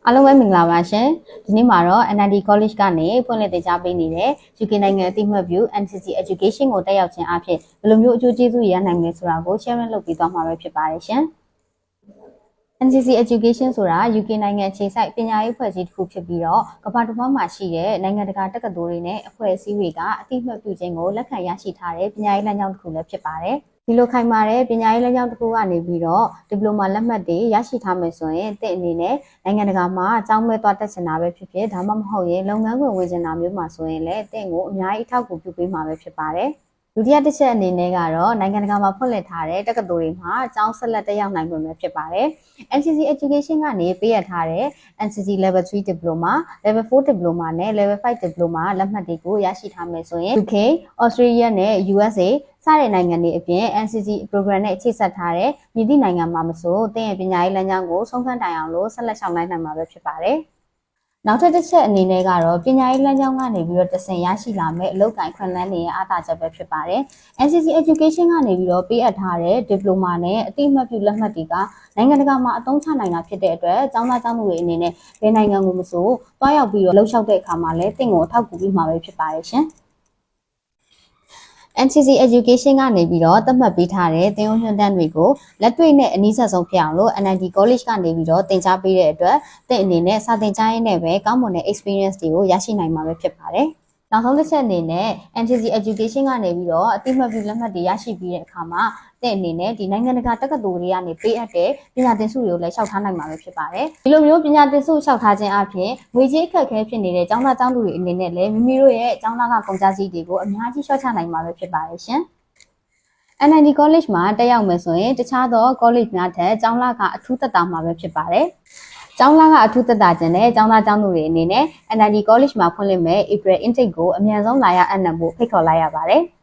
အားလုံးပဲမင်္ဂလာပါရှင်ဒီနေ့မှာတော့ NLD College ကနေဖွင့်လှစ်တင်ကြားပေးနေတဲ့ UK နိုင်ငံအသိမှတ်ပြု NCC Education ကိုတက်ရောက်ခြင်းအဖြစ်ဘယ်လိုမျိုးအကျိုးကျေးဇူးရနိုင်မလဲဆိုတာကို share လုပ်ပေးသွားမှာပဲဖြစ်ပါတယ်ရှင် NCC Education ဆိုတာ UK နိုင်ငံအခြေစိုက်ပညာရေးအဖွဲ့အစည်းတစ်ခုဖြစ်ပြီးတော့ကမ္ဘာတစ်ဝန်းမှာရှိတဲ့နိုင်ငံတကာတက္ကသိုလ်တွေနဲ့အဖွဲ့အစည်းတွေကအသိမှတ်ပြုခြင်းကိုလက်ခံရရှိထားတဲ့ပညာရေးလမ်းကြောင်းတစ်ခုလည်းဖြစ်ပါတယ်ဒီလိုခိုင်မာတဲ့ပညာရေးလမ်းကြောင်းတစ်ခုကနေပြီးတော့ဒီပလိုမာလက်မှတ်တွေရရှိထားမယ်ဆိုရင်တင့်အနေနဲ့နိုင်ငံတကာမှာအကြောင်းမဲ့သွားတက်ချင်တာပဲဖြစ်ဖြစ်ဒါမှမဟုတ်ရင်လုပ်ငန်းခွင်ဝင်ချင်တာမျိုးမှာဆိုရင်လည်းတင့်ကိုအများကြီးအထောက်အကူပြုပေးမှာပဲဖြစ်ပါတယ်ဒုတိယတစ်ချက်အနေနဲ့ကတော့နိုင်ငံတကာမှာဖွင့်လှစ်ထားတဲ့တက္ကသိုလ်တွေမှာအကြောင်းဆက်လက်တက်ရောက်နိုင်မှာဖြစ်ပါတယ်။ NCC Education ကနေပေးအပ်ထားတဲ့ NCC Level 3 Diploma, Level 4 Diploma နဲ့ Level 5 Diploma လက်မှတ်တွေကိုရရှိထားမယ်ဆိုရင် UK, Australia နဲ့ USA စတဲ့နိုင်ငံတွေအပြင် NCC program နဲ့ချိတ်ဆက်ထားတဲ့မြည်သည့်နိုင်ငံမှာမဆိုသင်ရဲ့ပညာရေးလမ်းကြောင်းကိုဆုံးဖြတ်တိုင်အောင်လို့ဆက်လက်ရှောင်နိုင်မှာပဲဖြစ်ပါတယ်။နောက်ထပ်တစ်ချက်အနေနဲ့ကတော့ပညာရေးလမ်းကြောင်းကနေပြီးတော့တဆင့်ရရှိလာမဲ့အလုပ်ကိုင်ခွင့်လန်းတွေရဲ့အားသာချက်ပဲဖြစ်ပါတယ်။ NCC Education ကနေပြီးတော့ပေးအပ်ထားတဲ့ Diploma နဲ့အသိအမှတ်ပြုလက်မှတ်တွေကနိုင်ငံတကာမှာအသုံးချနိုင်တာဖြစ်တဲ့အတွက်ကျောင်းသားကျောင်းသူတွေအနေနဲ့ဘယ်နိုင်ငံကိုမဆိုတွားရောက်ပြီးတော့လှုပ်ရှားတဲ့အခါမှာလည်းတင့်ကိုအထောက်အကူပြုမှာပဲဖြစ်ပါတယ်ရှင်။ NCC Education ကနေပြီးတော့သတ်မှတ်ပေးထားတဲ့သင်ရိုးညွှန်းတမ်းတွေကိုလက်တွေ့နဲ့အနည်းဆက်ဆုံးဖြစ်အောင်လို့ NLD College ကနေပြီးတော့သင်ကြားပေးတဲ့အတွက်သင်အနေနဲ့စာသင်ကြားရင်းနဲ့ပဲကောင်းမွန်တဲ့ experience တွေကိုရရှိနိုင်မှာပဲဖြစ်ပါတယ်။နောက်ဆုံးတစ်ချက်အနေနဲ့ NCC Education ကနေပြီးတော့အသိမှတ်ပြုလက်မှတ်တွေရရှိပြီးတဲ့အခါမှာသင်အနေနဲ့ဒီနိုင်ငံတကာတက္ကသိုလ်တွေကနေပေးအပ်တဲ့ပညာသင်ဆုတွေကိုလည်းလျှောက်ထားနိုင်မှာပဲဖြစ်ပါတယ်။ဒီလိုမျိုးပညာသင်ဆုလျှောက်ထားခြင်းအပြင်ငွေကြေးအခက်အခဲဖြစ်နေတဲ့ကျောင်းသားကျောင်းသူတွေအနေနဲ့လည်းမိမိတို့ရဲ့ကျောင်းသားကကုန်ကျစရိတ်တွေကိုအများကြီးလျှော့ချနိုင်မှာပဲဖြစ်ပါတယ်ရှင်။ NLD College မှာတက်ရောက်မယ်ဆိုရင်တခြားသော college များထက်ကျောင်းလကအထူးသက်သာမှာပဲဖြစ်ပါတယ်။ကျောင်းလကအထူးသက်သာခြင်းနဲ့ကျောင်းသားကျောင်းသူတွေအနေနဲ့ NLD College မှာဖွင့်လှစ်မဲ့ April intake ကိုအမြန်ဆုံးလာရောက်အပ်နှံဖို့ဖိတ်ခေါ်လိုက်ရပါတယ်။